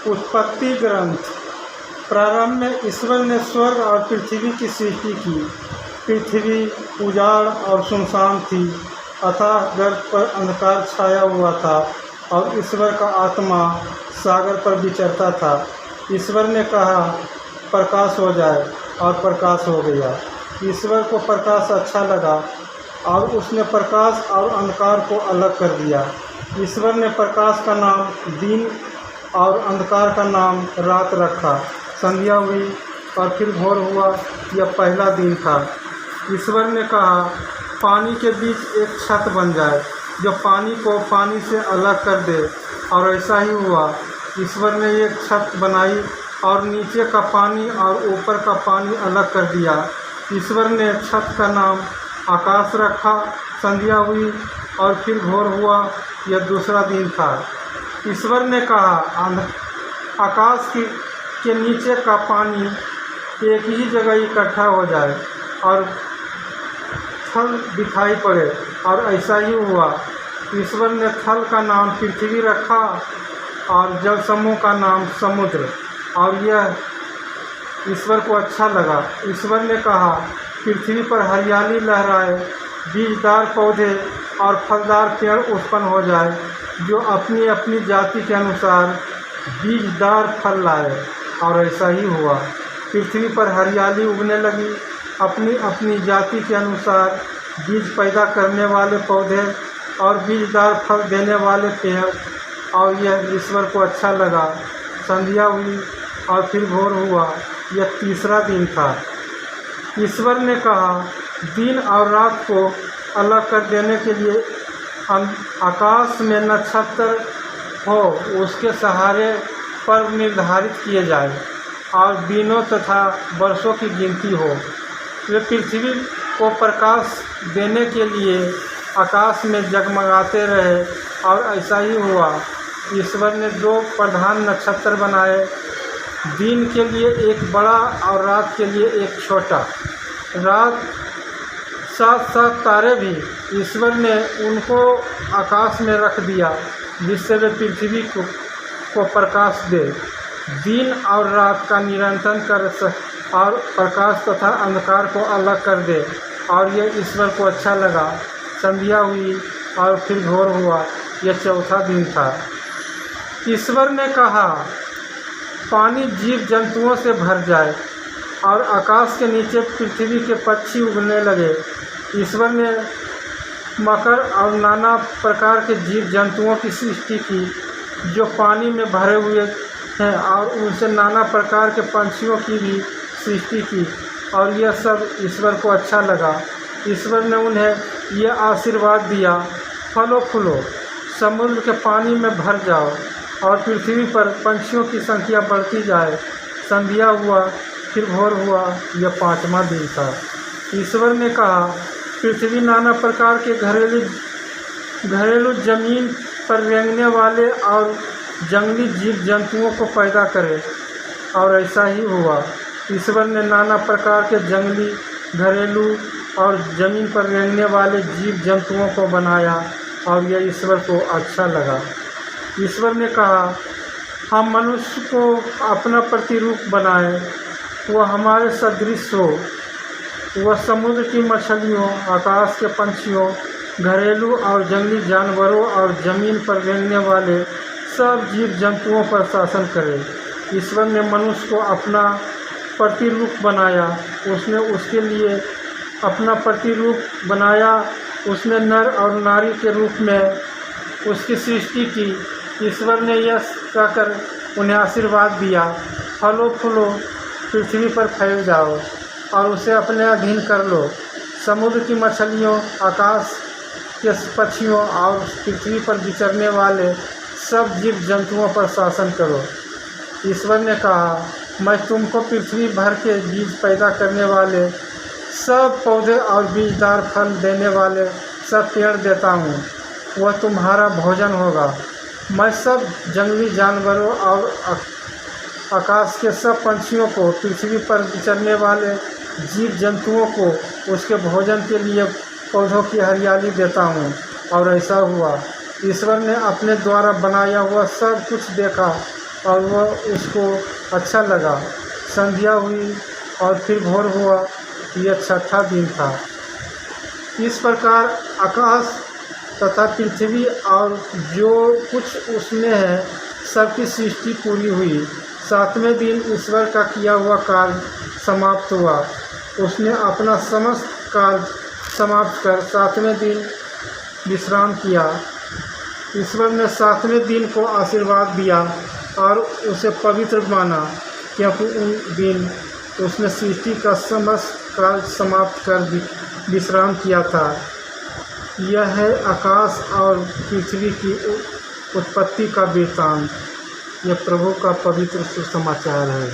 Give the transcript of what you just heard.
उत्पत्ति ग्रंथ। प्रारंभ में ईश्वर ने स्वर्ग और पृथ्वी की सृष्टि की। पृथ्वी उजाड़ और सुनसान थी, अतः गर्त पर अंधकार छाया हुआ था और ईश्वर का आत्मा सागर पर विचरता था। ईश्वर ने कहा, प्रकाश हो जाए, और प्रकाश हो गया। ईश्वर को प्रकाश अच्छा लगा और उसने प्रकाश और अंधकार को अलग कर दिया। ईश्वर ने प्रकाश का नाम दिन और अंधकार का नाम रात रखा। संध्या हुई और फिर भोर हुआ, यह पहला दिन था। ईश्वर ने कहा, पानी के बीच एक छत बन जाए जो पानी को पानी से अलग कर दे, और ऐसा ही हुआ। ईश्वर ने एक छत बनाई और नीचे का पानी और ऊपर का पानी अलग कर दिया। ईश्वर ने छत का नाम आकाश रखा। संध्या हुई और फिर भोर हुआ, यह दूसरा दिन था। ईश्वर ने कहा, आकाश के नीचे का पानी एक ही जगह इकट्ठा हो जाए और थल दिखाई पड़े, और ऐसा ही हुआ। ईश्वर ने थल का नाम पृथ्वी रखा और जल समूह का नाम समुद्र, और यह ईश्वर को अच्छा लगा। ईश्वर ने कहा, पृथ्वी पर हरियाली लहराए, बीजदार पौधे और फलदार पेड़ उत्पन्न हो जाए, जो अपनी अपनी जाति के अनुसार बीजदार फल लाए, और ऐसा ही हुआ। पृथ्वी पर हरियाली उगने लगी, अपनी अपनी जाति के अनुसार बीज पैदा करने वाले पौधे और बीजदार फल देने वाले पेड़, और यह ईश्वर को अच्छा लगा। संध्या हुई और फिर भोर हुआ, यह तीसरा दिन था। ईश्वर ने कहा, दिन और रात को अलग कर देने के लिए आकाश में नक्षत्र हो, उसके सहारे पर निर्धारित किए जाए, और दिनों तथा वर्षों की गिनती हो। वे पृथ्वी को प्रकाश देने के लिए आकाश में जगमगाते रहे, और ऐसा ही हुआ। ईश्वर ने दो प्रधान नक्षत्र बनाए, दिन के लिए एक बड़ा और रात के लिए एक छोटा। रात सात सात तारे भी ईश्वर ने उनको आकाश में रख दिया, जिससे वे पृथ्वी को प्रकाश दे, दिन और रात का नियंत्रण कर और प्रकाश तथा अंधकार को अलग कर दे, और यह ईश्वर को अच्छा लगा। संध्या हुई और फिर भोर हुआ, यह चौथा दिन था। ईश्वर ने कहा, पानी जीव जंतुओं से भर जाए, और आकाश के नीचे पृथ्वी के पक्षी उगने लगे। ईश्वर ने मकर और नाना प्रकार के जीव जंतुओं की सृष्टि की, जो पानी में भरे हुए हैं, और उनसे नाना प्रकार के पंछियों की भी सृष्टि की, और यह सब ईश्वर को अच्छा लगा। ईश्वर ने उन्हें यह आशीर्वाद दिया, फलो फूलो, समुद्र के पानी में भर जाओ, और पृथ्वी पर पंछियों की संख्या बढ़ती जाए। संध्या हुआ फिर भोर हुआ, यह पांचवा दिन था। ईश्वर ने कहा, पृथ्वी नाना प्रकार के घरेलू जमीन पर रेंगने वाले और जंगली जीव जंतुओं को पैदा करे, और ऐसा ही हुआ। ईश्वर ने नाना प्रकार के जंगली, घरेलू और जमीन पर रेंगने वाले जीव जंतुओं को बनाया, और यह ईश्वर को अच्छा लगा। ईश्वर ने कहा, हम मनुष्य को अपना प्रतिरूप बनाएं, वह हमारे सदृश हो। वह समुद्र की मछलियों, आकाश के पंछियों, घरेलू और जंगली जानवरों और ज़मीन पर रेंगने वाले सब जीव जंतुओं पर शासन करे। ईश्वर ने मनुष्य को अपना प्रतिरूप बनाया, उसने उसके लिए अपना प्रतिरूप बनाया, उसने नर और नारी के रूप में उसकी सृष्टि की। ईश्वर ने यह कहकर उन्हें आशीर्वाद दिया, फलो फूलो, पृथ्वी पर फैल जाओ और उसे अपने अधीन कर लो। समुद्र की मछलियों, आकाश के पक्षियों और पृथ्वी पर विचरने वाले सब जीव जंतुओं पर शासन करो। ईश्वर ने कहा, मैं तुमको पृथ्वी भर के बीज पैदा करने वाले सब पौधे और बीजदार फल देने वाले सब पेड़ देता हूँ, वह तुम्हारा भोजन होगा। मैं सब जंगली जानवरों और आकाश के सब पंछियों को, पृथ्वी पर विचरने वाले जीव जंतुओं को उसके भोजन के लिए पौधों की हरियाली देता हूँ। और ऐसा हुआ। ईश्वर ने अपने द्वारा बनाया हुआ सब कुछ देखा, और वह उसको अच्छा लगा। संध्या हुई और फिर भोर हुआ। यह छठा दिन था। इस प्रकार आकाश तथा पृथ्वी और जो कुछ उसमें है सबकी सृष्टि पूरी हुई। सातवें दिन ईश्वर का किया हुआ कार्य समाप्त हुआ। उसने अपना समस्त कार्य समाप्त कर सातवें दिन विश्राम किया। ईश्वर ने सातवें दिन को आशीर्वाद दिया और उसे पवित्र माना, क्योंकि उन दिन उसने सृष्टि का समस्त कार्य समाप्त कर विश्राम किया था। यह है आकाश और पृथ्वी की उत्पत्ति का वृत्तांत। यह प्रभु का पवित्र सुसमाचार है।